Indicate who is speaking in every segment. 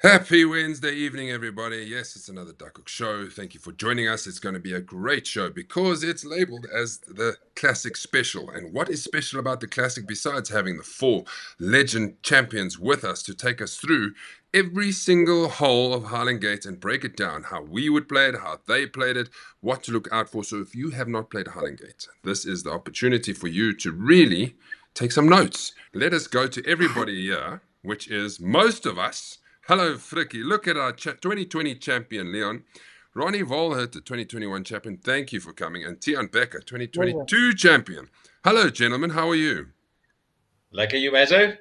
Speaker 1: Happy Wednesday evening, everybody. Yes, it's another Duckhook show. Thank you for joining us. It's going to be a great show because it's labeled as the Classic Special. And what is special about the Classic besides having the four legend champions with us to take us through every single hole of Highland Gate and break it down, how we would play it, how they played it, what to look out for. So if you have not played Highland Gate, this is the opportunity for you to really take some notes. Let us go to everybody here, which is most of us. Hello, Frikkie. Look at our 2020 champion, Leon. Ronnie Volhert, the 2021 champion. Thank you for coming. And Tian Becker, 2022 champion. Hello, gentlemen. How are you?
Speaker 2: Lekker, you, Mazo?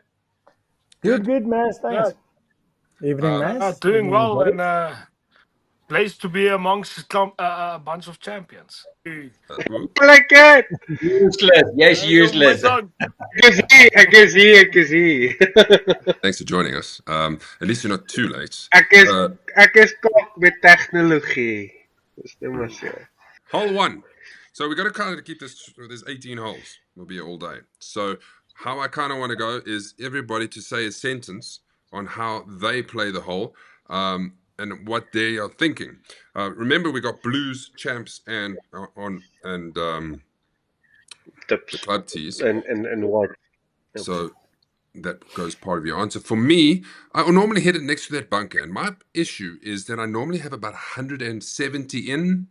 Speaker 3: Good, Maz. Thanks.
Speaker 4: Evening, Maz.
Speaker 3: Doing well
Speaker 4: everybody.
Speaker 3: and placed to be amongst a bunch of champions.
Speaker 5: Lekker!
Speaker 2: Useless. Yes, useless.
Speaker 5: Ek is hier.
Speaker 1: Thanks for joining us. At least you're not too late.
Speaker 5: Ek is kok met tegnologie. Dis net maar so.
Speaker 1: Hole one. So we got to kind of keep this. There's 18 holes. We'll be here all day. So how I kind of want to go is everybody to say a sentence on how they play the hole. And what they are thinking. Remember, we got blues, champs, and the club tees.
Speaker 5: And what?
Speaker 1: So that goes part of your answer. For me, I normally hit it next to that bunker, and my issue is that I normally have about 170 in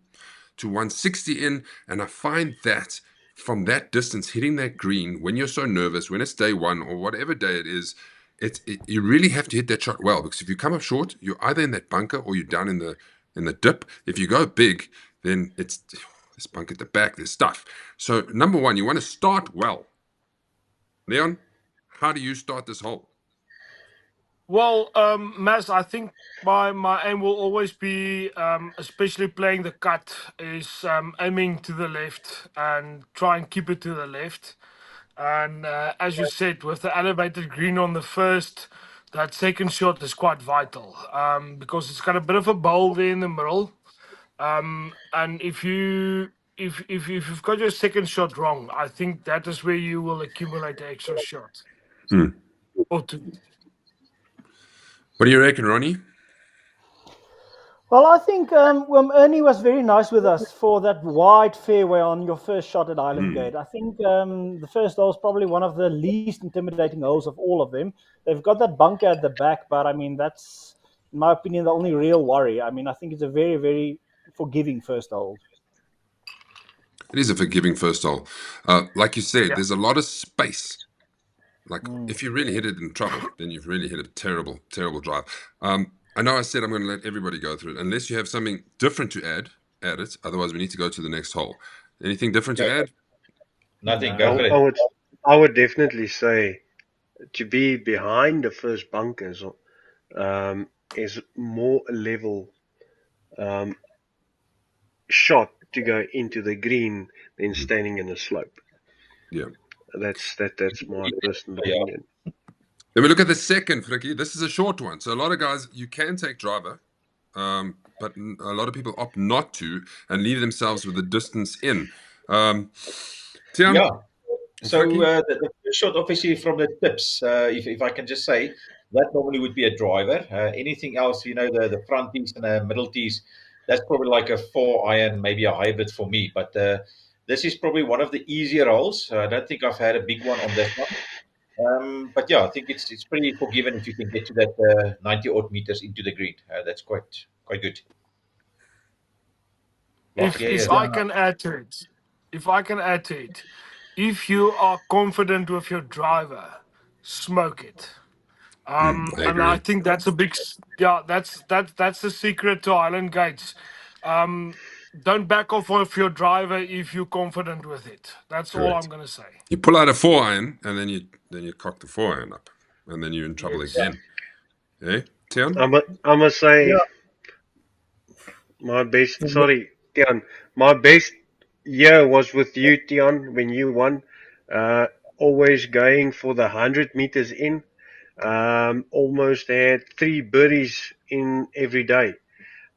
Speaker 1: to 160 in, and I find that from that distance, hitting that green when you're so nervous, when it's day one or whatever day it is. You really have to hit that shot well, because if you come up short, you're either in that bunker or you're down in the dip. If you go big, then it's this bunker at the back, there's stuff. So number one, you want to start well. Leon, how do you start this hole?
Speaker 3: Well, Maz, I think my aim will always be, especially playing the cut, is aiming to the left and try and keep it to the left. And as you said, with the elevated green on the first, that second shot is quite vital because it's got a bit of a bowl there in the middle. And if you've got your second shot wrong, I think that is where you will accumulate the extra shot. Or two.
Speaker 1: What do you reckon, Ronnie?
Speaker 4: Well, I think Ernie was very nice with us for that wide fairway on your first shot at Highland Gate. I think the first hole is probably one of the least intimidating holes of all of them. They've got that bunker at the back, but I mean, that's, in my opinion, the only real worry. I mean, I think it's a very, very forgiving first hole.
Speaker 1: It is a forgiving first hole. Like you said, there's a lot of space. Like, if you really hit it in trouble, then you've really hit a terrible, terrible drive. I know I said I'm going to let everybody go through it. Unless you have something different to add it. Otherwise, we need to go to the next hole. Anything different to add?
Speaker 2: Nothing. Go for it.
Speaker 5: I would definitely say to be behind the first bunkers is more level shot to go into the green than standing in a slope.
Speaker 1: Yeah.
Speaker 5: That's my personal opinion.
Speaker 1: Then we look at the second, Frikkie. This is a short one. So a lot of guys, you can take driver, but a lot of people opt not to and leave themselves with the distance in. Tian?
Speaker 2: Yeah. So the first shot, obviously, from the tips, if I can just say, that normally would be a driver. Anything else, the front tees and the middle tees, that's probably like a 4-iron, maybe a hybrid for me. But this is probably one of the easier holes. I don't think I've had a big one on this one. But yeah, I think it's pretty forgiving if you can get to that 90 odd meters into the green. That's quite good.
Speaker 3: If I can add to it, if you are confident with your driver, smoke it. And I think that's a big, that's the secret to Highland Gates. Don't back off of your driver if you're confident with it. That's all I'm going to say.
Speaker 1: You pull out a 4-iron and then you cock the 4-iron up, and then you're in trouble again. Yeah, Tian?
Speaker 5: I must say, my best. Sorry, Tian. My best year was with you, Tian, when you won. Always going for the 100 meters in. Almost had 3 birdies in every day.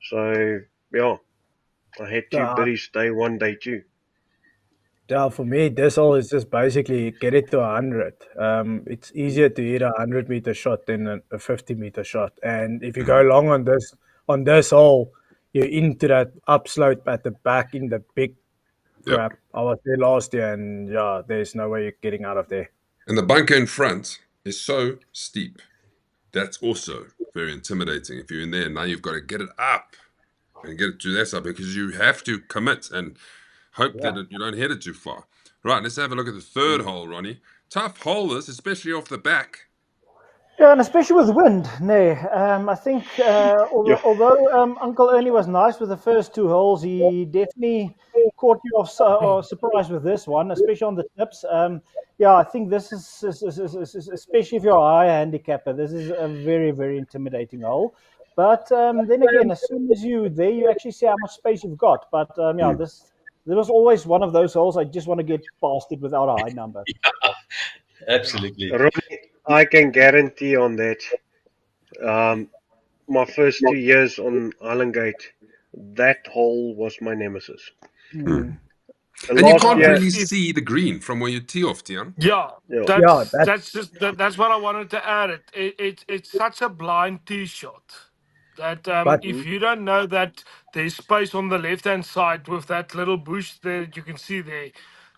Speaker 5: So yeah, I had 2 birdies day 1, day 2.
Speaker 6: Yeah, for me, this hole is just basically get it to 100. It's easier to hit a 100-meter shot than a 50-meter shot. And if you go long on this hole, you're into that upslope at the back in the big
Speaker 1: Yep.
Speaker 6: crap. I was there last year, and yeah, there's no way you're getting out of there.
Speaker 1: And the bunker in front is so steep. That's also very intimidating. If you're in there, now you've got to get it up and get it to that side because you have to commit and hope that you don't hit it too far. Right, let's have a look at the third hole, Ronnie. Tough hole this, especially off the back.
Speaker 4: Yeah, and especially with wind. No, I think although Uncle Ernie was nice with the first two holes, he definitely caught you off surprise with this one, especially on the tips. Yeah, I think this is especially if you're a high handicapper, this is a very, very intimidating hole. But then again, as soon as you there, you actually see how much space you've got. But yeah, this was always one of those holes. I just want to get past it without a high number.
Speaker 2: Absolutely.
Speaker 5: Ronnie, I can guarantee on that. My first 2 years on Highland Gate, that hole was my nemesis.
Speaker 1: And you
Speaker 5: Last
Speaker 1: can't
Speaker 5: year,
Speaker 1: really see the green from where you tee off, Tian.
Speaker 3: Yeah,
Speaker 6: Yeah,
Speaker 3: that's what I wanted to add. It's such a blind tee shot that
Speaker 6: but
Speaker 3: if you don't know that there's space on the left hand side with that little bush there that you can see there.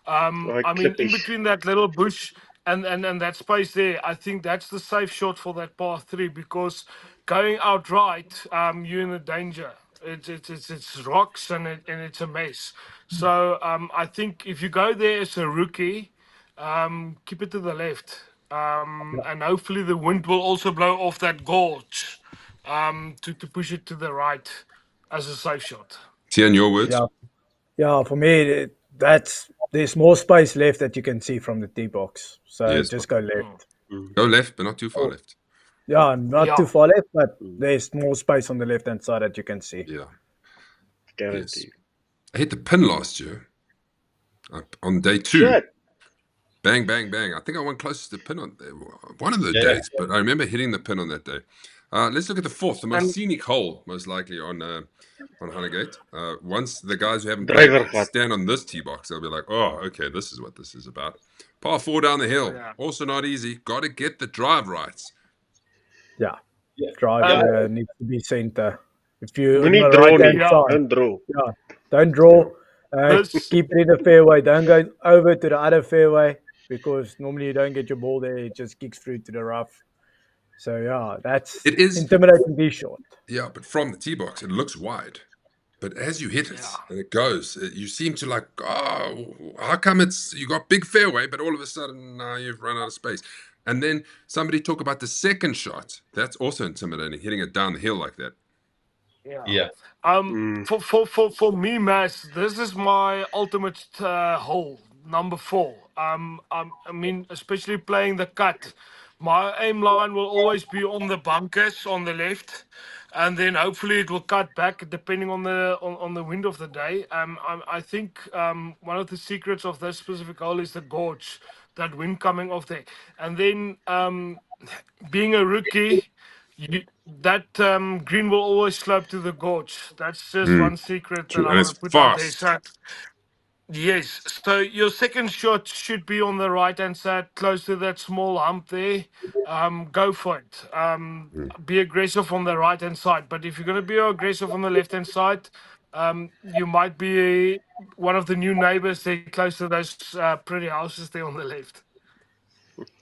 Speaker 5: like
Speaker 3: I mean, in
Speaker 5: clippies.
Speaker 3: between that little bush and that space there, I think that's the safe shot for that par three because going out right, you're in a danger. It's rocks and it's a mess. So I think if you go there as a rookie, keep it to the left, and hopefully the wind will also blow off that gorge, to push it to the right as a safe shot.
Speaker 1: Tian, your words?
Speaker 6: yeah, yeah, for me, there's more space left that you can see from the tee box. So
Speaker 1: Yes.
Speaker 6: just go left.
Speaker 1: Go left, but not too far left.
Speaker 6: Yeah, not
Speaker 3: Yeah.
Speaker 6: too far left, but there's more space on the left hand side that you can see.
Speaker 1: Yeah.
Speaker 5: Guarantee.
Speaker 1: Yes. I hit the pin last year on day 2.
Speaker 5: Shit.
Speaker 1: Bang, bang, bang. I think I went closest to the pin on one of the
Speaker 2: Yeah.
Speaker 1: days, but I remember hitting the pin on that day. Let's look at the fourth, the most
Speaker 3: And-
Speaker 1: scenic hole, most likely on Highland Gate. Once the guys who haven't
Speaker 5: Driver
Speaker 1: played
Speaker 5: cut.
Speaker 1: stand on this tee box, they'll be like, oh, okay, this is what this is about. Par 4 down the hill.
Speaker 3: Yeah.
Speaker 1: Also not easy. Got to get the drive right.
Speaker 6: Yeah.
Speaker 2: Yeah.
Speaker 6: Driver needs to be center. If you
Speaker 5: We
Speaker 6: on
Speaker 5: need
Speaker 6: the
Speaker 5: draw,
Speaker 6: right-hand
Speaker 3: Yeah.
Speaker 6: side,
Speaker 5: don't draw.
Speaker 6: don't draw.
Speaker 3: This-
Speaker 6: Keep it in the fairway. Don't go over to the other fairway because normally you don't get your ball there. It just kicks through to the rough. So yeah, that's
Speaker 1: It is.
Speaker 6: intimidating tee shot.
Speaker 1: Yeah, but from the tee box, it looks wide. But as you hit it
Speaker 3: Yeah.
Speaker 1: and it goes, you seem to like, oh, how come you got big fairway, but all of a sudden now you've run out of space. And then somebody talk about the second shot. That's also intimidating, hitting it down the hill like that.
Speaker 2: Yeah.
Speaker 3: For me, Mass, this is my ultimate hole, number 4. I mean, especially playing the cut. My aim line will always be on the bunkers on the left, and then hopefully it will cut back depending on the wind of the day. I think one of the secrets of this specific hole is the gorge, that wind coming off there, and then being a rookie. That green will always slope to the gorge. That's just one secret
Speaker 1: True.
Speaker 3: that I
Speaker 1: And
Speaker 3: want
Speaker 1: it's
Speaker 3: to put out there.
Speaker 1: fast.
Speaker 3: So, yes, so your second shot should be on the right hand side, close to that small hump there. Go for it. Be aggressive on the right hand side. But if you're going to be aggressive on the left hand side, you might be one of the new neighbors there close to those pretty houses there on the left.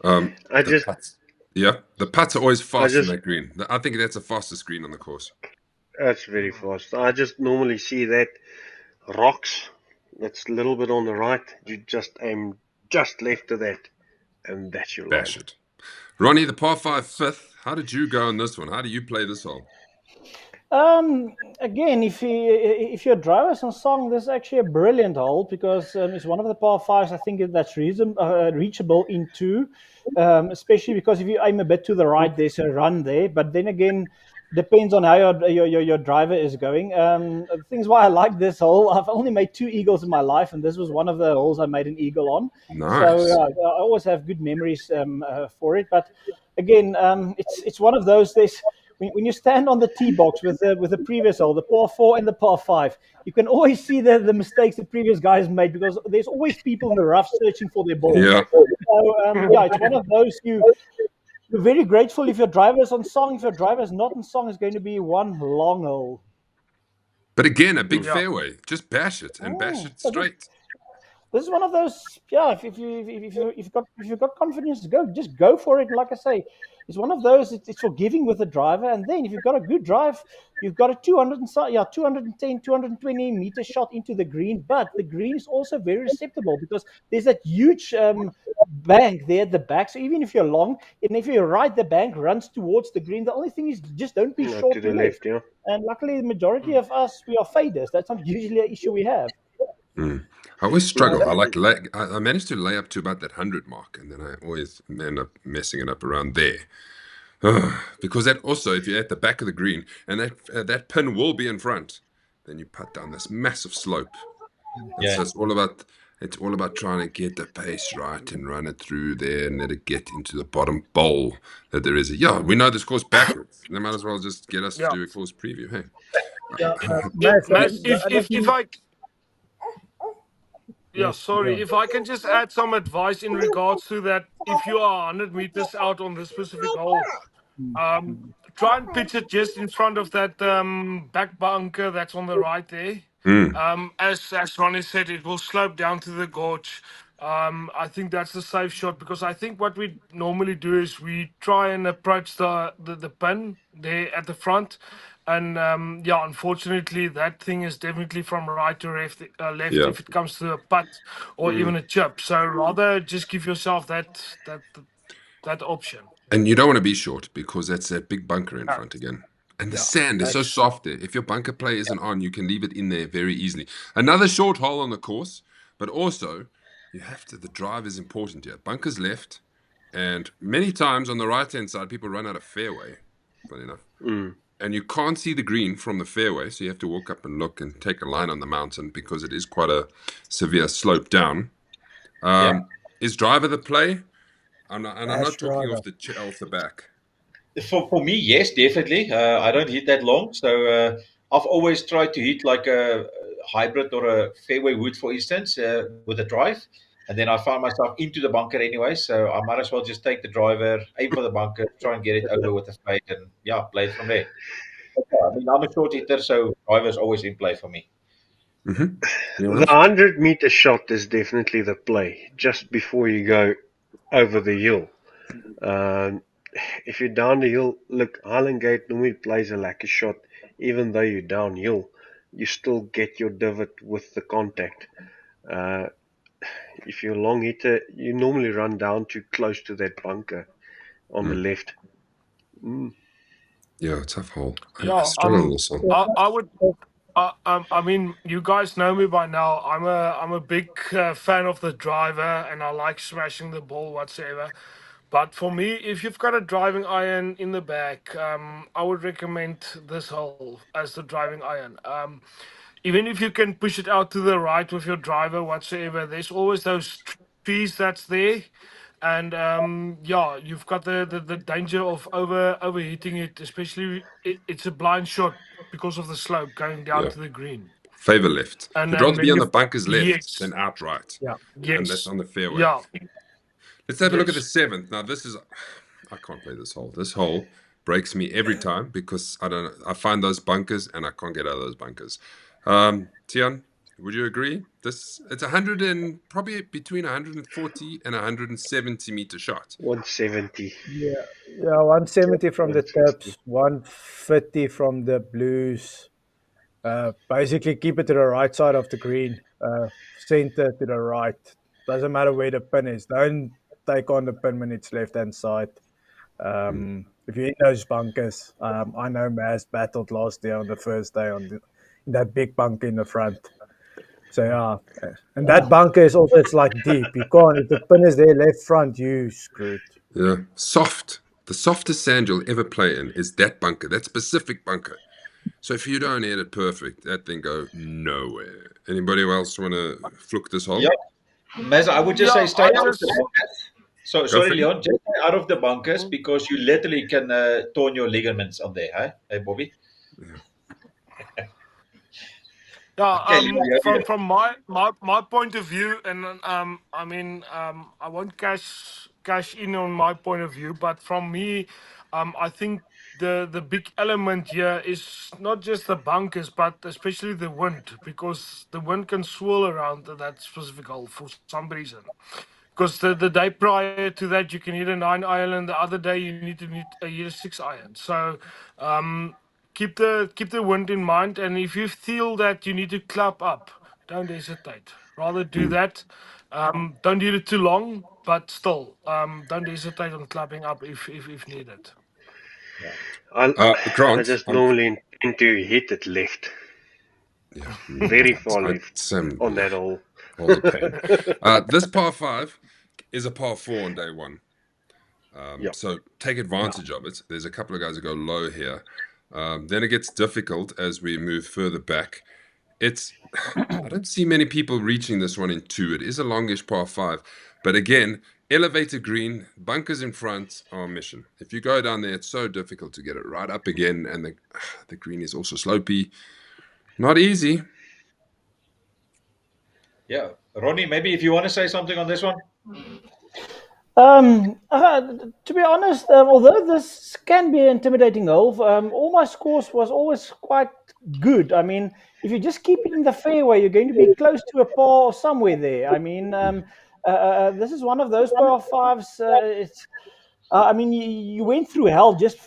Speaker 5: I just,
Speaker 1: The putts are always fast
Speaker 5: just-
Speaker 1: in that green. I think that's the fastest green on the course.
Speaker 5: that's very fast. I just normally see that rocks, that's a little bit on the right. You just aim just left of that, and that's your line.
Speaker 1: Bash it. Ronnie, the par 5 fifth. How did you go on this one? How do you play this hole?
Speaker 4: Again, if your driver's on song, this is actually a brilliant hole because it's one of the par fives. I think that's reachable into, especially because if you aim a bit to the right, there's a run there. But then again, depends on how your driver is going. The things why I like this hole, I've only made 2 eagles in my life, and this was one of the holes I made an eagle on.
Speaker 1: Nice.
Speaker 4: So I always have good memories for it. But again, it's one of those. when you stand on the tee box with the previous hole, the par 4 and the par 5, you can always see the mistakes the previous guys made because there's always people in the rough searching for their ball.
Speaker 1: Yeah.
Speaker 4: So yeah, it's one of those you're very grateful if your driver is on song. If your driver is not on song, it's going to be one long hole.
Speaker 1: But again, a big
Speaker 3: Yeah.
Speaker 1: fairway. Just bash it and bash it
Speaker 4: So
Speaker 1: straight.
Speaker 4: this is one of those. Yeah, if you've got confidence, just go for it. And like I say, it's one of those. It's forgiving with the driver, and then if you've got a good drive, you've got a 210, 220 meter shot into the green. But the green is also very receptible because there's that huge bank there at the back. So even if you're long, and if you're right, the bank runs towards the green. The only thing is just don't be
Speaker 5: To
Speaker 4: short
Speaker 5: the
Speaker 4: left.
Speaker 5: left, yeah.
Speaker 4: And luckily, the majority of us we are faders. That's not usually an issue we have.
Speaker 1: I always struggle. I managed to lay up to about that 100 mark, and then I always end up messing it up around there. Because that also, if you're at the back of the green and that pin will be in front, then you putt down this massive slope. And so it's all about trying to get the pace right and run it through there and let it get into the bottom bowl that there is. We know this course backwards. They might as well just get us to
Speaker 3: Yeah.
Speaker 1: do a course preview. Hey,
Speaker 6: Yeah,
Speaker 3: Matt, if I
Speaker 6: Yes,
Speaker 3: sorry,
Speaker 6: yeah.
Speaker 3: if I can just add some advice in regards to that, if you are 100 meters out on this specific hole, try and pitch it just in front of that back bunker that's on the right there. As Ronnie said, it will slope down to the gorge. I think that's the safe shot because I think what we normally do is we try and approach the pin there at the front. And unfortunately, that thing is definitely from right to left
Speaker 1: Yeah.
Speaker 3: if it comes to a putt or even a chip. So rather just give yourself that option.
Speaker 1: And you don't want to be short because that's that big bunker in front again. And the sand is so soft there. If your bunker play isn't on, you can leave it in there very easily. Another short hole on the course, but also the drive is important here. Bunkers left, and many times on the right-hand side, people run out of fairway, funny enough. And you can't see the green from the fairway, so you have to walk up and look and take a line on the mountain because it is quite a severe slope down. Is driver the play? I'm not talking off the back.
Speaker 2: For me, yes, definitely. I don't hit that long, so I've always tried to hit like a hybrid or a fairway wood, for instance, with a drive, and then I find myself into the bunker anyway. So I might as well just take the driver, aim for the bunker, try and get it over with a fade, and play it from there. But, I mean, I'm a short hitter, so driver's always in play for me.
Speaker 1: Mm-hmm.
Speaker 5: The 100-meter shot is definitely the play just before you go over the hill. If you're down the hill, look, Highland Gate normally plays a lacquer shot. Even though you're downhill, you still get your divot with the contact. If you're a long hitter, you normally run down too close to that bunker on the left.
Speaker 1: Yeah, tough hole. I
Speaker 3: Yeah,
Speaker 1: struggle on this one.
Speaker 3: I would. I mean, you guys know me by now. I'm a big fan of the driver, and I like smashing the ball whatsoever. But for me, if you've got a driving iron in the back, I would recommend this hole as the driving iron. Even if you can push it out to the right with your driver whatsoever, there's always those trees that's there. And you've got the danger of overheating it, especially it's a blind shot because of the slope going down
Speaker 1: Yeah.
Speaker 3: to the green.
Speaker 1: Favor left.
Speaker 3: And
Speaker 1: You'd rather be on the
Speaker 3: you've-
Speaker 1: bunkers left
Speaker 3: yes,
Speaker 1: than outright.
Speaker 6: Yeah.
Speaker 1: And that's
Speaker 3: yes,
Speaker 1: on the fairway.
Speaker 3: yeah,
Speaker 1: Let's have a look at the
Speaker 3: yes.
Speaker 1: 7th. Now, I can't play this hole. This hole breaks me every time because I find those bunkers and I can't get out of those bunkers. Tian, would you agree? It's 100 and probably between 140 and 170 meter shot.
Speaker 5: 170.
Speaker 6: Yeah, 170 from the
Speaker 5: 160.
Speaker 6: tips, 150 from the blues. Basically, keep it to the right side of the green, center to the right. Doesn't matter where the pin is. Don't take on the pin when it's left hand side. If you're in those bunkers, I know Maz battled last year on the first day in that big bunker in the front. So yeah, and that bunker is also it's like deep. You can't if the pin is there left front, you screwed.
Speaker 1: Yeah. Soft. The softest sand you'll ever play in is that bunker, that specific bunker. So if you don't hit it perfect, that thing go nowhere. Anybody else want to fluke this hole?
Speaker 2: Yeah. Mez, I would just
Speaker 3: Yeah,
Speaker 2: say straight
Speaker 3: I
Speaker 2: off
Speaker 3: just-
Speaker 2: the bat. So,
Speaker 1: Go
Speaker 2: sorry,
Speaker 1: for it.
Speaker 2: Leon, just stay out of the bunkers because you literally can torn your ligaments on there, huh? Hey, Bobby?
Speaker 3: Yeah,
Speaker 2: Okay, Leon, you have
Speaker 3: from my point of view, and I mean, I won't cash in on my point of view, but from me, I think the big element here is not just the bunkers, but especially the wind, because the wind can swirl around that specific hole for some reason. Because the day prior to that, you can hit a 9 iron, and the other day you need to hit a 6 iron. So um, keep the wind in mind, and if you feel that you need to clap up, don't hesitate. Rather do that. Don't do it too long, but still, don't hesitate on clapping up if needed.
Speaker 5: I I
Speaker 1: Grant,
Speaker 5: just normally intend to hit it left,
Speaker 1: yeah,
Speaker 5: very far left
Speaker 1: Sam,
Speaker 5: on
Speaker 1: yeah,
Speaker 5: that hole.
Speaker 1: all's a pain. This par five is a par four on day one.
Speaker 5: Yeah.
Speaker 1: So take advantage of it. There's a couple of guys that go low here. Then it gets difficult as we move further back. It's I don't see many people reaching this one in two. It is a longish par five, but again, elevated green, bunkers in front are a mission. If you go down there, it's so difficult to get it right up again, and the green is also slopey. Not easy.
Speaker 2: Yeah. Ronnie, maybe if you want to say something on this one.
Speaker 4: To be honest, although this can be an intimidating hole, all my scores was always quite good. I mean, if you just keep it in the fairway, you're going to be close to a par or somewhere there. I mean, this is one of those par fives. I mean, you went through hell just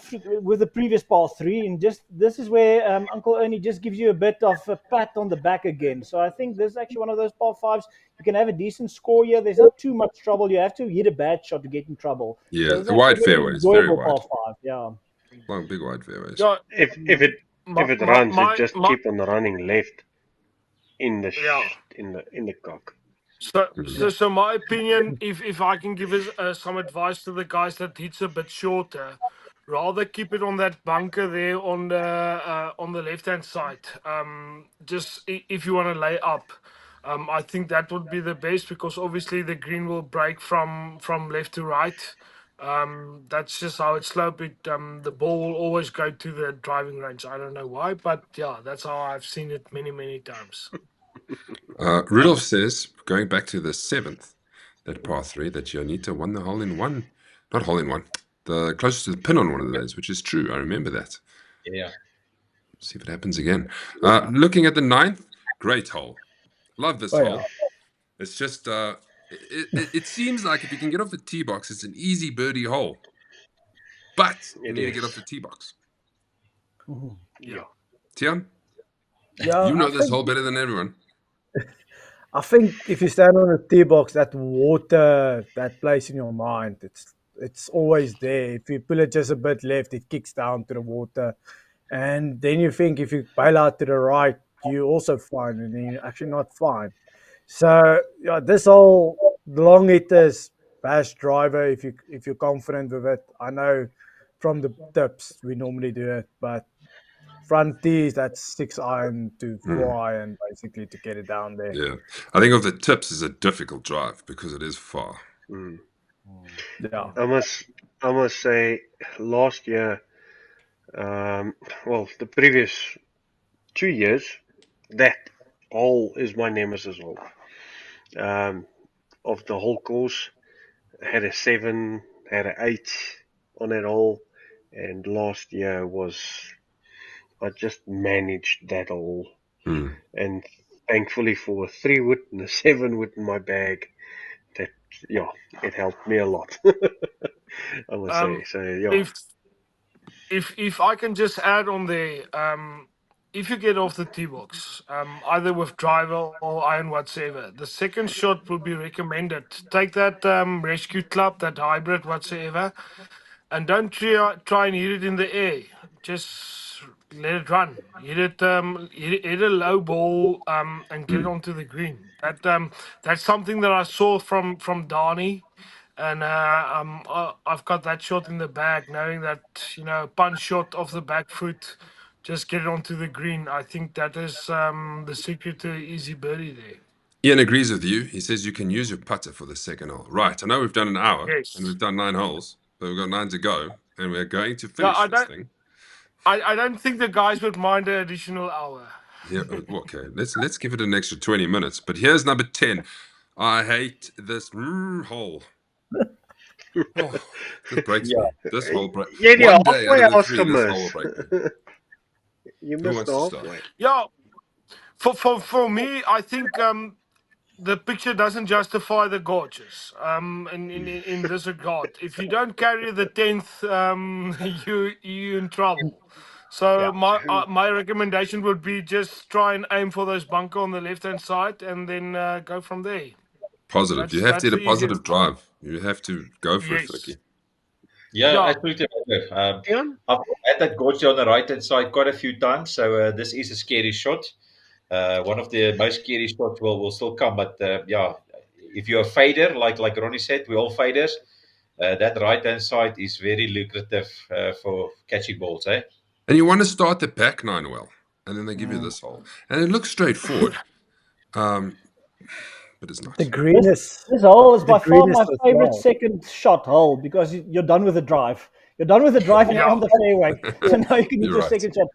Speaker 4: with the previous par three, and just this is where Uncle Ernie just gives you a bit of a pat on the back again. So I think this is actually one of those par fives. You can have a decent score here. There's not too much trouble. You have to hit a bad shot to get in trouble. So
Speaker 1: Yeah,
Speaker 4: it's
Speaker 1: the
Speaker 4: actually
Speaker 1: wide
Speaker 4: a very
Speaker 1: fairways, very
Speaker 4: enjoyable par
Speaker 1: wide,
Speaker 4: five. Yeah.
Speaker 1: long, big wide fairways.
Speaker 3: Yeah,
Speaker 5: If
Speaker 3: my
Speaker 5: it
Speaker 3: my
Speaker 5: runs, it
Speaker 3: my,
Speaker 5: just
Speaker 3: my
Speaker 5: keep on running left in the
Speaker 3: yeah.
Speaker 5: in the cock.
Speaker 3: So my opinion, if I can give us some advice to the guys that hits a bit shorter, rather keep it on that bunker there on the left hand side. Just if you want to lay up, I think that would be the best because obviously the green will break from left to right. That's just how it's sloped. The ball will always go to the driving range. I don't know why, but yeah, that's how I've seen it many times.
Speaker 1: Rudolph says, going back to the seventh, that par three, that Janita won the hole in one. Not hole in one, the closest to the pin on one of the days, which is true. I remember that.
Speaker 2: Yeah.
Speaker 1: See if it happens again. Looking at the ninth, great hole. Love this
Speaker 6: Oh,
Speaker 1: hole.
Speaker 6: yeah.
Speaker 1: It's just, it seems like if you can get off the tee box, it's an easy birdie hole. But you
Speaker 5: It
Speaker 1: need to get off
Speaker 5: is.
Speaker 1: the tee box.
Speaker 3: Yeah.
Speaker 1: Tian,
Speaker 6: Yeah,
Speaker 1: you know this hole better than everyone.
Speaker 6: I think if you stand on a tee box, that water, that place in your mind, it's always there. If you pull it just a bit left, it kicks down to the water, and then you think if you bail out to the right, you also fine, and then you're actually not fine. So yeah, this whole long hitters bash driver, if you're confident with it, I know from the tips we normally do it, but front tees that's 6 iron to
Speaker 1: Mm,
Speaker 6: 4 iron basically to get it down there.
Speaker 1: yeah. I think of the tips is a difficult drive because it is far.
Speaker 5: Mm.
Speaker 6: Yeah.
Speaker 5: I must say, last year, well, the previous 2 years, that hole is my nemesis hole. Um, of the whole course, had a 7, had an 8 on that hole, and last year was I just managed that hole,
Speaker 1: Mm.
Speaker 5: and thankfully for a 3 wood and a 7 wood in my bag, that yeah, it helped me a lot. I must say.
Speaker 3: Um,
Speaker 5: So yeah,
Speaker 3: if if I can just add on there, if you get off the tee box, either with driver or iron whatsoever, the second shot would be recommended. Take that rescue club, that hybrid whatsoever, and don't try and hit it in the air. Just let it run. Hit a low ball and get it
Speaker 1: Mm.
Speaker 3: onto the green. That's something that I saw from Darnie, and I've got that shot in the bag, knowing that punch shot off the back foot, just get it onto the green. I think that is the secret to easy birdie there.
Speaker 1: Ian agrees with you. He says you can use your putter for the second hole. Right. I know we've done an hour
Speaker 3: Yes.
Speaker 1: and we've done 9 holes, but we've got 9 to go, and we're going to
Speaker 3: Yeah,
Speaker 1: finish this thing.
Speaker 3: I don't think the guys would mind an additional hour.
Speaker 1: Yeah. Okay. Let's give it an extra 20 minutes. But here's number 10. I hate this hole. Oh, this breaks me. This hole breaks.
Speaker 5: Jy het die
Speaker 1: One day out
Speaker 5: halfway
Speaker 1: of the
Speaker 5: house
Speaker 1: 3, this hole will
Speaker 5: gemis.
Speaker 1: break me.
Speaker 5: You
Speaker 1: Who
Speaker 5: missed
Speaker 1: wants
Speaker 5: the
Speaker 1: to start?
Speaker 5: halfway.
Speaker 3: Yeah, for me, I think the picture doesn't justify the gorges. In this regard, if you don't carry the 10th, you in trouble. So my recommendation would be just try and aim for those bunker on the left hand side, and then go from there.
Speaker 1: Positive. You have to
Speaker 3: That's
Speaker 1: hit a
Speaker 3: the easiest.
Speaker 1: positive drive. You have to go for it,
Speaker 3: Yes.
Speaker 1: Flicky.
Speaker 2: Yeah,
Speaker 3: Yeah.
Speaker 2: absolutely.
Speaker 5: Tiaan?
Speaker 2: I've had that gorge on the right hand side quite a few times, so this is a scary shot. One of the most scary shots will still come, but yeah, if you're a fader, like Ronnie said, we're all faders. That right hand side is very lucrative for catching balls, eh?
Speaker 1: And you want to start the back 9 well, and then they give you this hole. And it looks straightforward, but it's not.
Speaker 6: The green is
Speaker 4: This hole is
Speaker 6: the
Speaker 4: by far
Speaker 6: green is
Speaker 4: my
Speaker 6: as
Speaker 4: favorite
Speaker 6: well.
Speaker 4: second shot hole because you're done with the drive. You're done with the drive and you're
Speaker 3: Yeah.
Speaker 4: on the fairway. So now you can hit
Speaker 1: You're
Speaker 4: your
Speaker 1: right.
Speaker 4: second shot.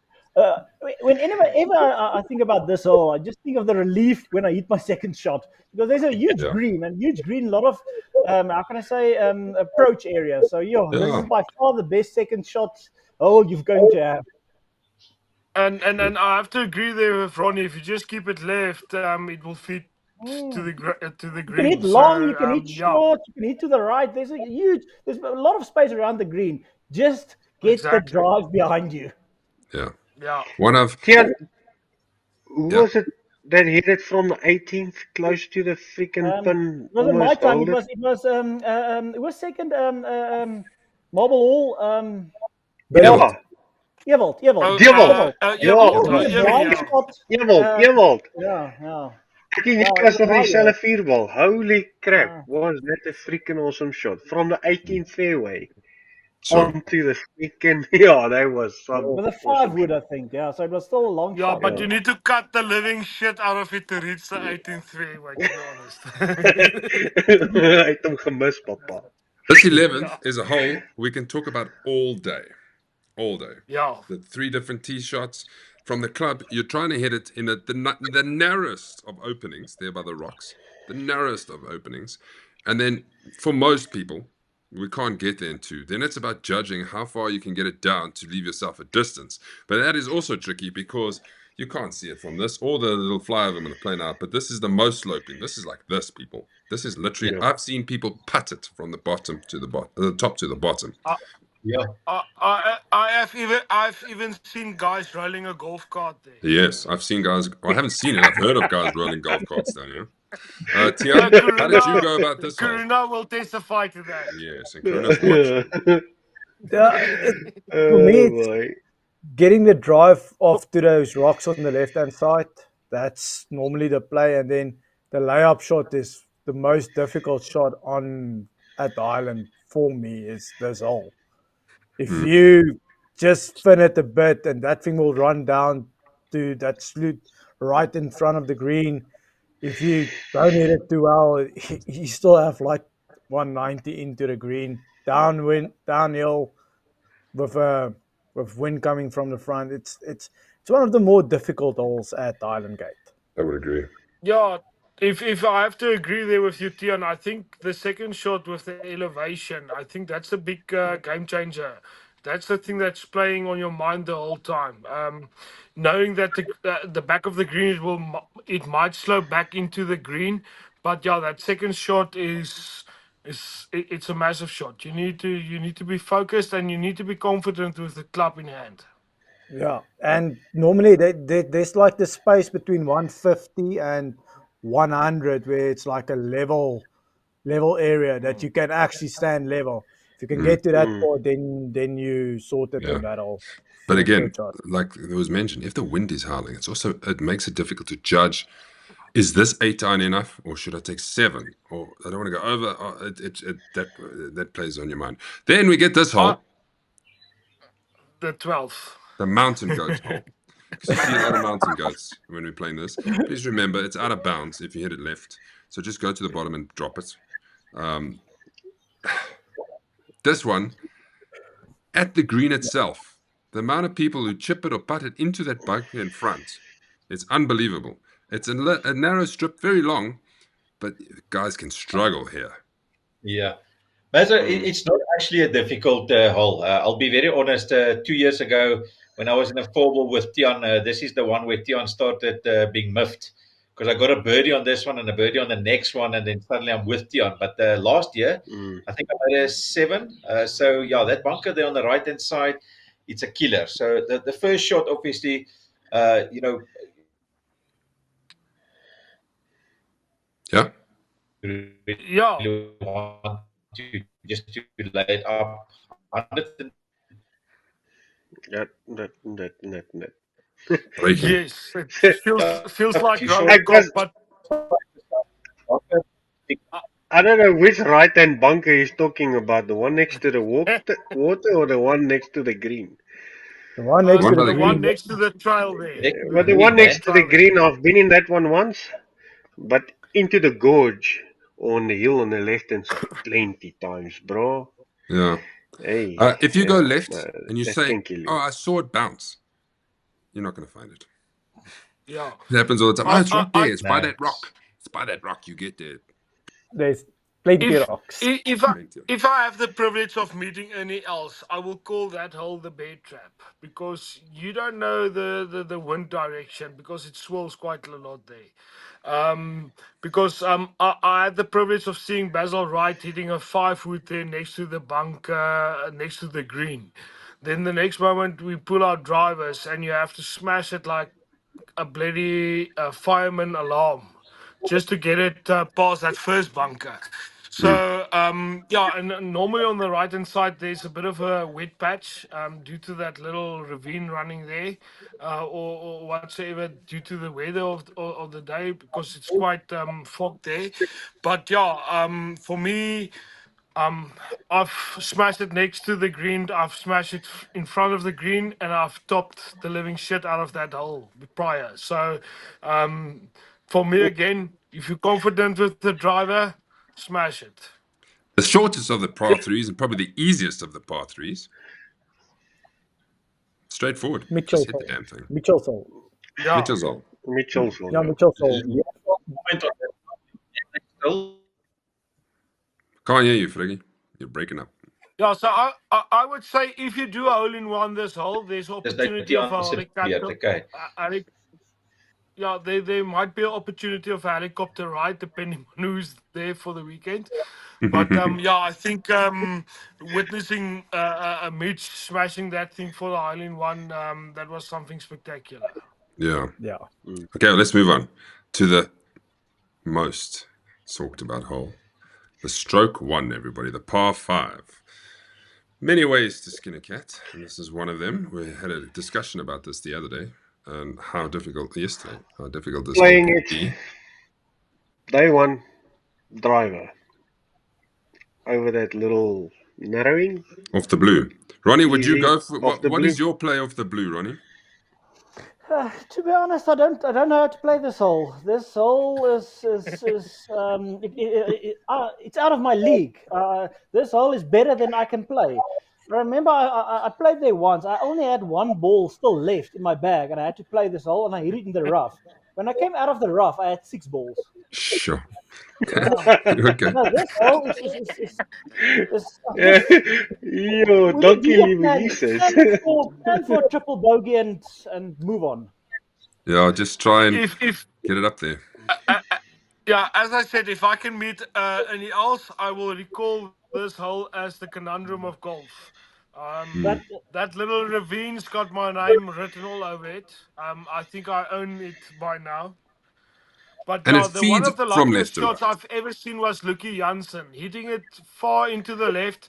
Speaker 4: Whenever I think about this hole, I just think of the relief when I hit my second shot because there's a huge
Speaker 1: Yeah.
Speaker 4: green, a lot of how can I say approach area. So this
Speaker 1: Yeah.
Speaker 4: is by far the best second shot hole you're going to have.
Speaker 3: And I have to agree there with Ronnie. If you just keep it left, it will fit to the
Speaker 4: You can
Speaker 3: green.
Speaker 4: hit long,
Speaker 3: So
Speaker 4: you can hit
Speaker 3: yeah,
Speaker 4: short, you can hit to the right. There's a lot of space around the green. Just get the
Speaker 3: exactly.
Speaker 4: drive behind you.
Speaker 1: Yeah.
Speaker 3: Yeah.
Speaker 1: One of
Speaker 5: Tiaan, who
Speaker 1: Yeah.
Speaker 5: was it that hit it from the 18th close to the freaking pin?
Speaker 4: It wasn't my
Speaker 5: Almost
Speaker 4: time.
Speaker 5: hold it.
Speaker 4: It was second. Marble Hall.
Speaker 5: Ja,
Speaker 4: Ewald.
Speaker 3: Oh,
Speaker 5: Dewald.
Speaker 4: It
Speaker 5: Ja,
Speaker 4: was a blind
Speaker 3: yeah.
Speaker 4: shot.
Speaker 5: Ewald.
Speaker 4: Yeah.
Speaker 5: Ek en jy
Speaker 4: Ja,
Speaker 5: was nog in
Speaker 4: baie.
Speaker 5: dieselfde vuurbal. Holy crap,
Speaker 4: Ja.
Speaker 5: was that a freaking awesome shot from the 18th fairway
Speaker 1: So
Speaker 5: onto the freaking yeah, that was some
Speaker 4: With a
Speaker 5: awesome
Speaker 4: 5 wood, I think. Yeah, so it was still a long
Speaker 3: Yeah,
Speaker 4: shot.
Speaker 3: but you need to cut the living shit out of it to reach the 18th fairway, to be honest.
Speaker 5: Hy het hom gemis, papa.
Speaker 1: this 11th is a hole we can talk about all day. All day.
Speaker 3: Yeah.
Speaker 1: The 3 different tee shots from the club. You're trying to hit it in the narrowest of openings there by the rocks. The narrowest of openings. And then for most people, we can't get there in 2. Then it's about judging how far you can get it down to leave yourself a distance. But that is also tricky because you can't see it from this or the little flyover on the plane out. But this is the most sloping. This is like this, people. This is literally,
Speaker 5: Yeah.
Speaker 1: I've seen people putt it from the bottom to the bottom, the top to the bottom.
Speaker 2: Yeah.
Speaker 3: I've even seen guys rolling a golf cart there.
Speaker 1: Yes, I've seen guys. Well, I haven't seen it. I've heard of guys rolling golf carts down here. Tiaan, how did you go about this hole?
Speaker 3: Karuna will testify to that.
Speaker 1: Yes, and Karuna's watched.
Speaker 6: For me,
Speaker 5: Oh
Speaker 6: it's
Speaker 5: boy.
Speaker 6: getting the drive off to those rocks on the left hand side. That's normally the play, and then the layup shot is the most difficult shot at the island for me. Is this hole. If you just fin it a bit, and that thing will run down to that sloot right in front of the green. If you don't hit it too well, you still have like 190 into the green, downhill with wind coming from the front. It's one of the more difficult holes at Highland Gate.
Speaker 1: I would agree.
Speaker 3: Yeah, if I have to agree there with you, Tian, I think the second shot with the elevation, I think that's a big game changer. That's the thing that's playing on your mind the whole time. Knowing that the back of the green it might slope back into the green, but yeah, that second shot it's a massive shot. You need to be focused and you need to be confident with the club in hand.
Speaker 6: Yeah, and normally there's like the space between 150 and 100 where it's like a level area that you can actually stand level. If you can get to that point, then you sort it
Speaker 1: Yeah.
Speaker 6: on that hole.
Speaker 1: But
Speaker 6: for
Speaker 1: again,
Speaker 6: shot.
Speaker 1: like it was mentioned, if the wind is howling, it makes it difficult to judge. Is this 8 iron enough, or should I take 7? Or I don't want to go over. That plays on your mind. Then we get this hole,
Speaker 3: The 12th.
Speaker 1: the mountain goat hole. because you see a lot of mountain goats when we're playing this. Please remember, it's out of bounds if you hit it left. So just go to the bottom and drop it. This one, at the green itself, the amount of people who chip it or putt it into that bunker in front, it's unbelievable. It's a narrow strip, very long, but guys can struggle here.
Speaker 2: Yeah. But it's not actually a difficult hole. I'll be very honest. 2 years ago, when I was in a four-ball with Tian, this is the one where Tian started being miffed because I got a birdie on this one and a birdie on the next one, and then suddenly I'm with Tian. But last year, I think I made a 7. So, yeah, that bunker there on the right-hand side, it's a killer. So the first shot, obviously, you know,
Speaker 1: Yeah.
Speaker 3: Yeah.
Speaker 2: want to just to lay it up 100.
Speaker 5: That.
Speaker 1: Breaking.
Speaker 3: Yes, it feels like
Speaker 2: Too short.
Speaker 3: Robocop, but
Speaker 5: I don't know which right-hand bunker he's talking about. The one next to the water or the one next to the green?
Speaker 6: The one next
Speaker 1: One
Speaker 6: to
Speaker 1: by
Speaker 6: the
Speaker 1: the
Speaker 3: the one
Speaker 6: green.
Speaker 1: green.
Speaker 3: next to the trail there.
Speaker 5: Well, the one
Speaker 2: man.
Speaker 5: next to the green, I've been in that one once, but into the gorge on the hill on the left-hand side plenty times, bro.
Speaker 1: Yeah.
Speaker 5: Hey,
Speaker 1: If you go left and you
Speaker 5: that
Speaker 1: say,
Speaker 5: can kill you.
Speaker 1: "Oh, I saw it bounce," you're not going to find it.
Speaker 3: Yeah.
Speaker 1: It happens all the time. Oh, it's right there. It's by
Speaker 2: No.
Speaker 1: that rock. It's by that rock. You get there.
Speaker 6: There's plenty
Speaker 3: If
Speaker 6: rocks.
Speaker 3: if I have the privilege of meeting Ernie Els, I will call that hole the bear trap because you don't know the wind direction because it swirls quite a lot there. Because I had the privilege of seeing Basil Wright hitting a 5-wood there next to the bunker, next to the green. Then the next moment we pull out drivers and you have to smash it like a bloody fireman alarm just to get it past that first bunker. So yeah, and normally on the right hand side there's a bit of a wet patch due to that little ravine running there, or whatsoever due to the weather of the day because it's quite fog there. But yeah, for me. I've smashed it next to the green. I've smashed it in front of the green, and I've topped the living shit out of that hole prior. So, for me again, if you're confident with the driver, smash it.
Speaker 1: The shortest of the par threes and probably the easiest of the par threes. Straightforward.
Speaker 6: Mitchell's
Speaker 1: Just hit the
Speaker 6: hole.
Speaker 1: damn thing.
Speaker 6: Mitchell's hole.
Speaker 3: Yeah.
Speaker 1: Mitchell's all.
Speaker 5: Mitchell's
Speaker 6: Yeah, Mitchell's hole. Yeah.
Speaker 2: Comment on that. Still,
Speaker 1: Can't hear you, Friggy. You're breaking up.
Speaker 3: Yeah, so I would say if you do a hole in one this hole, there's opportunity of a helicopter.
Speaker 2: okay.
Speaker 3: Yeah, there might be an opportunity of a helicopter ride depending on who's there for the weekend. But yeah, I think witnessing Mitch smashing that thing for the Highland one, that was something spectacular.
Speaker 1: Yeah.
Speaker 6: Yeah.
Speaker 1: Okay, let's move on to the most talked about hole. The stroke one, everybody, the par 5. Many ways to skin a cat, and this is one of them. We had a discussion about this the other day, and how difficult this hole
Speaker 5: playing
Speaker 1: can
Speaker 5: it.
Speaker 1: be.
Speaker 5: Day one, driver over that little narrowing.
Speaker 1: Off the blue. Ronnie, would you
Speaker 5: Easy
Speaker 1: go for
Speaker 5: off the
Speaker 1: what
Speaker 5: blue.
Speaker 1: is your play off the blue, Ronnie?
Speaker 4: To be honest, I don't know how to play this hole. This hole is it's out of my league. This hole is better than I can play. Remember, I played there once. I only had one ball still left in my bag, and I had to play this hole, and I hit it in the rough. When I came out of the rough, I had 6 balls.
Speaker 1: Sure.
Speaker 4: Okay. No, this hole is
Speaker 5: Yo,
Speaker 4: we
Speaker 5: don't
Speaker 4: need
Speaker 5: kill
Speaker 4: a
Speaker 5: me,
Speaker 4: plan.
Speaker 5: Jesus.
Speaker 4: Plan for a triple bogey and move on.
Speaker 1: Yeah, just try and
Speaker 3: If
Speaker 1: get it up there.
Speaker 3: yeah, as I said, if I can meet any else, I will recall this hole as the conundrum of golf. That little ravine's got my name written all over it. I think I own it by now. But
Speaker 1: And
Speaker 3: yeah,
Speaker 1: it
Speaker 3: the one
Speaker 1: feeds
Speaker 3: of the
Speaker 1: from
Speaker 3: luckiest
Speaker 1: left to
Speaker 3: shots
Speaker 1: right.
Speaker 3: I've ever seen was Lucky Janssen hitting it far into the left.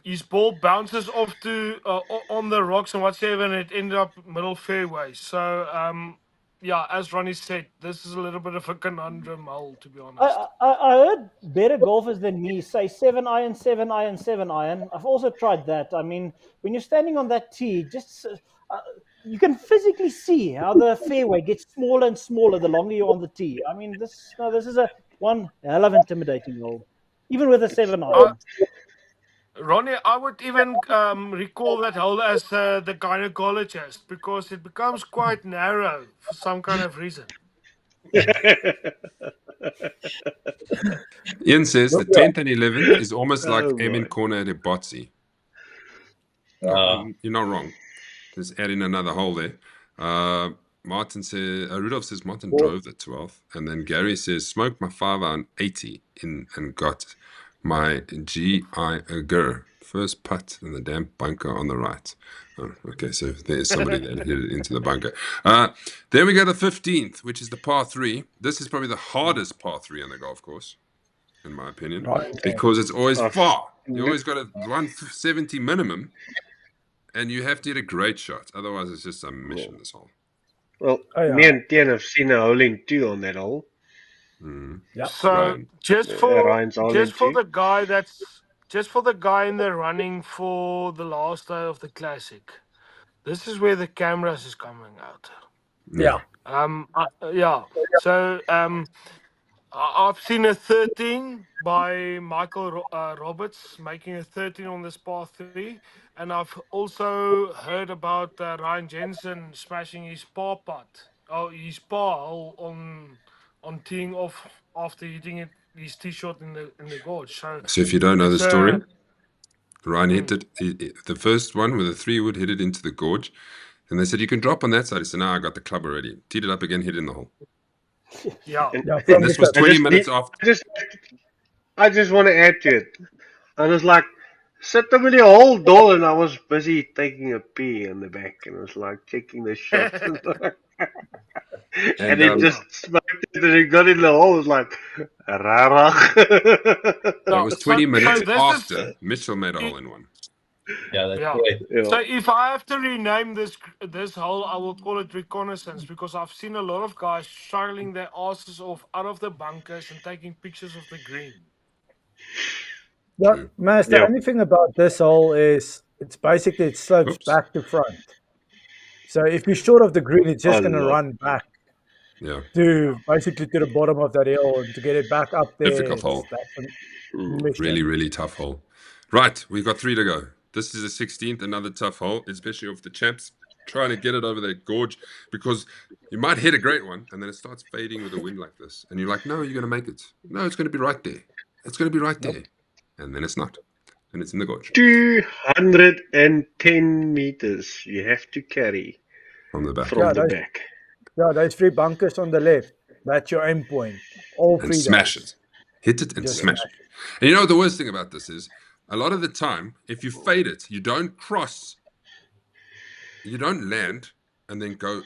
Speaker 3: His ball bounces off to on the rocks and whatsoever, and it ended up middle fairway. So yeah, as Ronnie said, this is a little bit of a conundrum hole, to be honest.
Speaker 4: I heard better golfers than me say 7 iron, 7 iron, 7 iron. I've also tried that. I mean, when you're standing on that tee, just you can physically see how the fairway gets smaller and smaller the longer you're on the tee. I mean, this is a one hell of intimidating hole, even with a 7-iron.
Speaker 3: Ronnie, I would even recall that hole as the gynecologist because it becomes quite narrow for some kind of reason.
Speaker 1: Ian says the 10th and 11th is almost like
Speaker 5: Oh,
Speaker 1: aiming
Speaker 5: my.
Speaker 1: corner at a botsy. No, you're not wrong. Just add in another hole there. Martin says, Rudolph says Martin drove the 12th. And then Gary says, smoked my 5-iron 80 in and got my GI first putt in the damn bunker on the right. Oh, okay, so there's somebody that hit it into the bunker. Then we go to the 15th, which is the par 3. This is probably the hardest par 3 on the golf course, in my opinion,
Speaker 6: Right.
Speaker 1: because it's always
Speaker 5: I've-
Speaker 1: far. You always got a 170 minimum, and you have to hit a great shot. Otherwise, it's just a mission, this hole.
Speaker 5: Well,
Speaker 6: Oh, yeah.
Speaker 5: me and Tien have seen a hole in 2 on that hole.
Speaker 6: Yeah.
Speaker 3: So
Speaker 1: Ryan.
Speaker 3: just
Speaker 5: Ryan's hole in
Speaker 3: for
Speaker 5: 2.
Speaker 3: the guy in the running for the last day of the classic. This is where the cameras is coming out.
Speaker 6: Yeah.
Speaker 3: Yeah. So I've seen a 13 by Michael Roberts making a 13 on this par 3, and I've also heard about Ryan Jensen smashing his par putt. Oh, his par hole on teeing off after hitting it his tee shot in the gorge.
Speaker 1: So if you don't know the
Speaker 3: it's
Speaker 1: story, Ryan hit it. The first one with a 3-wood hit it into the gorge. And they said, you can drop on that side. He said, no, I got the club already. Teed it up again, hit it in the hole.
Speaker 3: yeah.
Speaker 6: Yeah, from
Speaker 1: And
Speaker 6: the
Speaker 1: this was
Speaker 6: tip.
Speaker 1: 20 minutes after.
Speaker 5: I just want to add to it. I was like, sit them in the whole door, and I was busy taking a pee in the back, and I was like checking the shots. And it just smoked it, and it got in the hole. It was like, rara.
Speaker 1: That was 20 minutes
Speaker 3: this
Speaker 1: after Mitchell made a hole in one.
Speaker 2: Yeah, that's
Speaker 3: Yeah.
Speaker 2: great.
Speaker 3: So if I have to rename this hole, I will call it reconnaissance because I've seen a lot of guys struggling their asses off out of the bunkers and taking pictures of the green.
Speaker 6: Yeah, Mas, the
Speaker 5: Yeah.
Speaker 6: only thing about this hole is it slopes
Speaker 1: Oops.
Speaker 6: back to front. So if you're short of the green, it's just
Speaker 5: A
Speaker 6: going to
Speaker 5: lot.
Speaker 6: run back
Speaker 1: Yeah.
Speaker 6: to basically to the bottom of that hill, and to get it back up there,
Speaker 1: Difficult hole.
Speaker 6: that's a
Speaker 5: Mm.
Speaker 6: mission.
Speaker 1: Really, really tough hole. Right, we've got 3 to go. This is the 16th, another tough hole, especially off the champs. Trying to get it over that gorge because you might hit a great one and then it starts fading with the wind like this. And you're like, no, you're going to make it. No, it's going to be right there. It's going to be right there. And then it's not. And it's in the gorge
Speaker 5: 210 meters you have to carry
Speaker 1: from the back.
Speaker 5: from the back.
Speaker 6: Yeah, there's 3 bunkers on the left. That's your aim point. All
Speaker 1: And
Speaker 6: 3
Speaker 1: smash
Speaker 6: doors.
Speaker 1: it. Hit it and
Speaker 6: Just
Speaker 1: smash it. And you know what the worst thing about this is? A lot of the time, if you fade it, you don't cross, you don't land and then go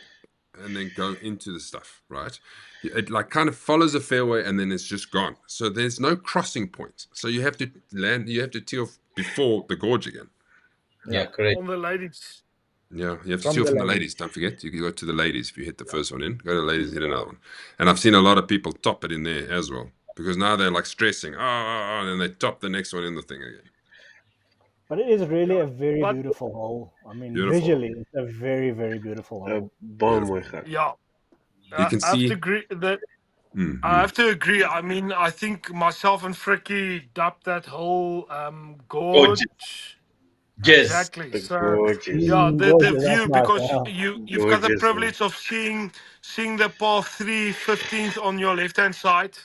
Speaker 1: into the stuff, right? It like kind of follows a fairway and then it's just gone. So there's no crossing point. So you have to land, you have to tee off before the gorge again.
Speaker 2: Yeah, correct.
Speaker 3: On the ladies.
Speaker 1: Yeah, you have to
Speaker 6: From
Speaker 1: steal
Speaker 6: the
Speaker 1: from the
Speaker 6: ladies.
Speaker 1: ladies. Don't forget, you can go to the ladies if you hit the first one in. Go to the ladies, hit another one. And I've seen a lot of people top it in there as well because now they're like stressing, and then they top the next one in the thing again.
Speaker 4: But it is really a very
Speaker 3: But-
Speaker 4: beautiful hole. I mean,
Speaker 1: Beautiful.
Speaker 4: visually, it's a very, very beautiful hole.
Speaker 5: Baie mooi gaan.
Speaker 3: Yeah.
Speaker 1: You can
Speaker 3: I have
Speaker 1: see-
Speaker 3: to agree that
Speaker 1: Mhm.
Speaker 3: I have to agree. I mean, I think myself and Fricky dubbed that whole gorge.
Speaker 2: Yes.
Speaker 3: Exactly.
Speaker 5: The
Speaker 3: So
Speaker 5: gorgeous.
Speaker 3: yeah, the
Speaker 4: Gorgeous, that's
Speaker 3: view
Speaker 4: nice,
Speaker 3: because
Speaker 4: yeah.
Speaker 3: you've got the
Speaker 5: Gorgeous,
Speaker 3: privilege of seeing the par 3 15th on your left hand side.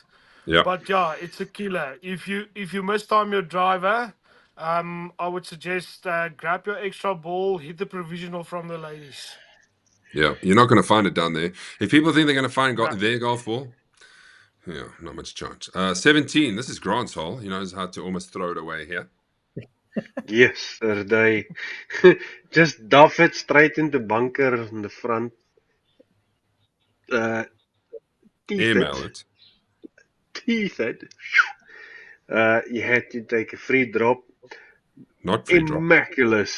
Speaker 1: Yeah.
Speaker 3: But yeah, it's a killer. If you mistime your driver, I would suggest grab your extra ball, hit the provisional from the ladies.
Speaker 1: Yeah, you're not going to find it down there. If people think they're going to find
Speaker 3: No.
Speaker 1: their golf ball, yeah, not much chance. 17, this is Grant's hole. He knows how to almost throw it away here.
Speaker 5: Yes, they just duff it straight into bunker in the front.
Speaker 1: Email it.
Speaker 5: Teeth it. You had to take a free drop.
Speaker 1: Not free drop.
Speaker 5: Immaculate.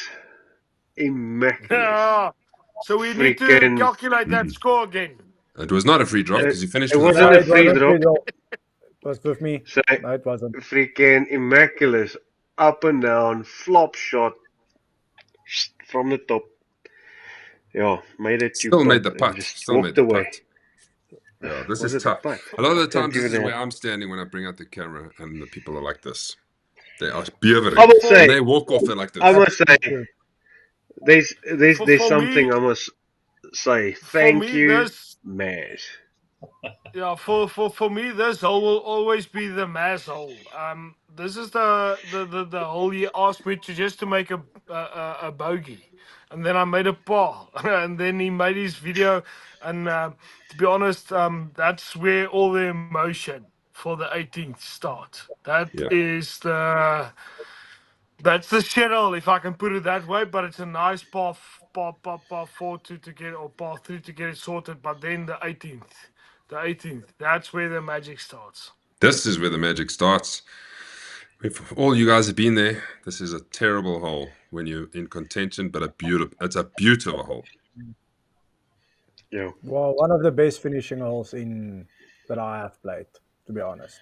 Speaker 3: Yeah. So we need to
Speaker 5: Freaking-
Speaker 3: calculate that score again.
Speaker 1: It was not a free drop because you finished
Speaker 5: it
Speaker 1: with
Speaker 5: wasn't
Speaker 1: a
Speaker 5: a
Speaker 1: five.
Speaker 5: free
Speaker 6: wasn't
Speaker 5: drop.
Speaker 6: drop. It was with me.
Speaker 5: So
Speaker 6: No, it wasn't.
Speaker 5: freaking immaculate. Up and down, flop shot from the top. Yeah, made it to
Speaker 1: Still made the
Speaker 5: and
Speaker 1: putt.
Speaker 5: just
Speaker 1: Still made
Speaker 5: walked
Speaker 1: the
Speaker 5: away.
Speaker 1: putt. Yeah, this
Speaker 5: Was
Speaker 1: is
Speaker 5: it a
Speaker 1: tough.
Speaker 5: putt?
Speaker 1: A lot of the
Speaker 5: Don't
Speaker 1: times, this
Speaker 5: even
Speaker 1: is
Speaker 5: have-
Speaker 1: where I'm standing when I bring out the camera, and the people are like this. They are beavering.
Speaker 5: I must
Speaker 1: When
Speaker 5: say,
Speaker 1: they walk off, they're like this.
Speaker 5: I must say, there's
Speaker 3: For
Speaker 5: something
Speaker 3: me,
Speaker 5: I must say.
Speaker 3: for
Speaker 5: Thank
Speaker 3: me,
Speaker 5: you,
Speaker 3: this
Speaker 5: Maz.
Speaker 3: yeah, for me, this hole will always be the mass hole. This is the hole he asked me to just to make a bogey, and then I made a par, and then he made his video, and to be honest, that's where all the emotion for the 18th starts. That
Speaker 1: Yeah.
Speaker 3: is that's the shit hole, if I can put it that way. But it's a nice par four to get, or par three to get it sorted. But then the 18th, that's where the magic starts.
Speaker 1: This is where the magic starts. If all you guys have been there, this is a terrible hole when you're in contention, but it's a beautiful hole.
Speaker 5: Yeah.
Speaker 6: Well, one of the best finishing holes that I have played, to be honest.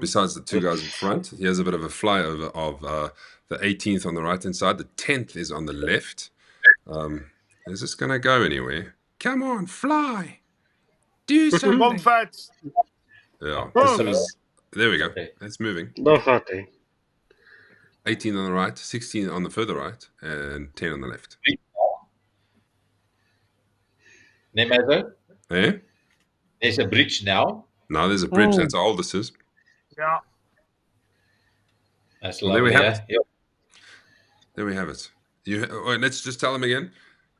Speaker 1: Besides the two guys in front, he has a bit of a flyover of the 18th on the right hand side. The 10th is on the left. Is this going to go anywhere? Come on, fly. Do
Speaker 3: Come on,
Speaker 1: something.
Speaker 3: Fats.
Speaker 1: Yeah,
Speaker 3: Oh.
Speaker 1: there we go. It's moving.
Speaker 5: Daar gaat hy.
Speaker 1: 18 on the right, 16 on the further right, and 10 on the left.
Speaker 2: Nemazo,
Speaker 1: Eh?
Speaker 2: there's a bridge now.
Speaker 1: Now there's a bridge. That's how old this is.
Speaker 3: Yeah.
Speaker 2: That's
Speaker 1: Well, there we
Speaker 2: lovely.
Speaker 1: have
Speaker 2: Yeah.
Speaker 1: it. There we have it. Let's just tell them again.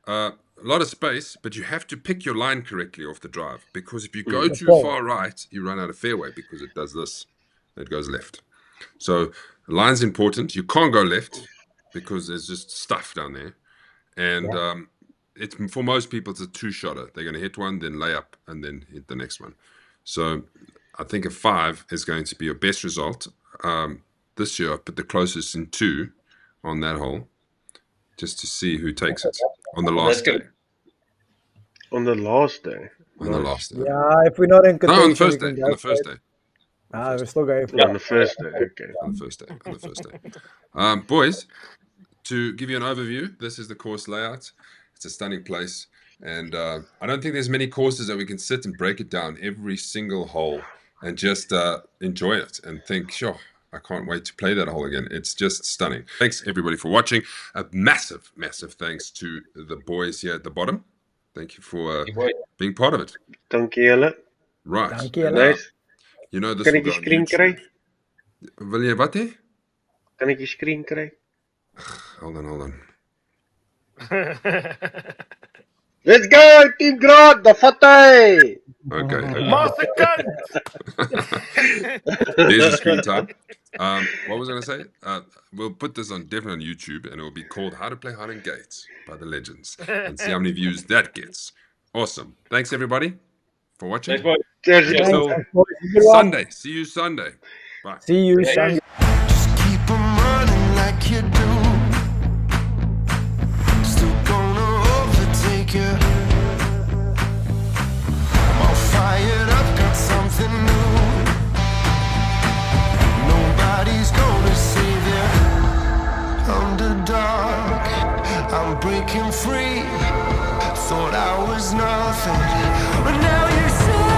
Speaker 1: A lot of space, but you have to pick your line correctly off the drive, because if you go too far right, you run out of fairway, because it does this. It goes left. So line's important. You can't go left because there's just stuff down there. And it's, for most people, it's a two-shotter. They're going to hit one, then lay up, and then hit the next one. So I think a 5 is going to be your best result. This year, I put the closest in 2 on that hole, just to see who takes it on the last day.
Speaker 5: On the last day.
Speaker 1: On the last day.
Speaker 6: Yeah, if we're not in
Speaker 1: No,
Speaker 6: contention,
Speaker 1: on the first
Speaker 6: we
Speaker 1: day.
Speaker 6: can
Speaker 1: On
Speaker 6: go
Speaker 1: the first
Speaker 6: for it.
Speaker 1: day.
Speaker 6: We're still going for
Speaker 5: On the first day, okay.
Speaker 1: On the first day. On the first day. Boys, to give you an overview, this is the course layout. It's a stunning place. And I don't think there's many courses that we can sit and break it down every single hole and just enjoy it and think, sure, I can't wait to play that hole again. It's just stunning. Thanks, everybody, for watching. A massive, massive thanks to the boys here at the bottom. Thank you for being part of it.
Speaker 5: Dankie julle.
Speaker 1: Right.
Speaker 6: Dankie
Speaker 1: And,
Speaker 6: julle.
Speaker 5: Nice.
Speaker 1: you know this
Speaker 5: Kan
Speaker 1: will
Speaker 5: ek
Speaker 1: go
Speaker 5: die
Speaker 1: on
Speaker 5: screen kry?
Speaker 1: YouTube. Wil jy wat hê?
Speaker 5: Kan ek die screen kry?
Speaker 1: Hold on.
Speaker 5: Let's go, Team Grant, the vat hy!
Speaker 1: Okay.
Speaker 3: Master Cunt!
Speaker 1: There's your screen time. What was I going to say? We'll put this definitely on YouTube, and it will be called How to Play Highland Gate by the Legends, and see how many views that gets. Awesome. Thanks, everybody, for watching.
Speaker 2: Thanks, boy.
Speaker 5: Cheers.
Speaker 2: Cheers.
Speaker 1: Till
Speaker 6: Everyone,
Speaker 1: Sunday. See you Sunday. Bye.
Speaker 6: see you Sunday.
Speaker 7: Just keep 'em running like you do. Still gonna overtake you. All fired up, got something new. Nobody's gonna save you. Underdog, I'm breaking free. Thought I was nothing, but now you say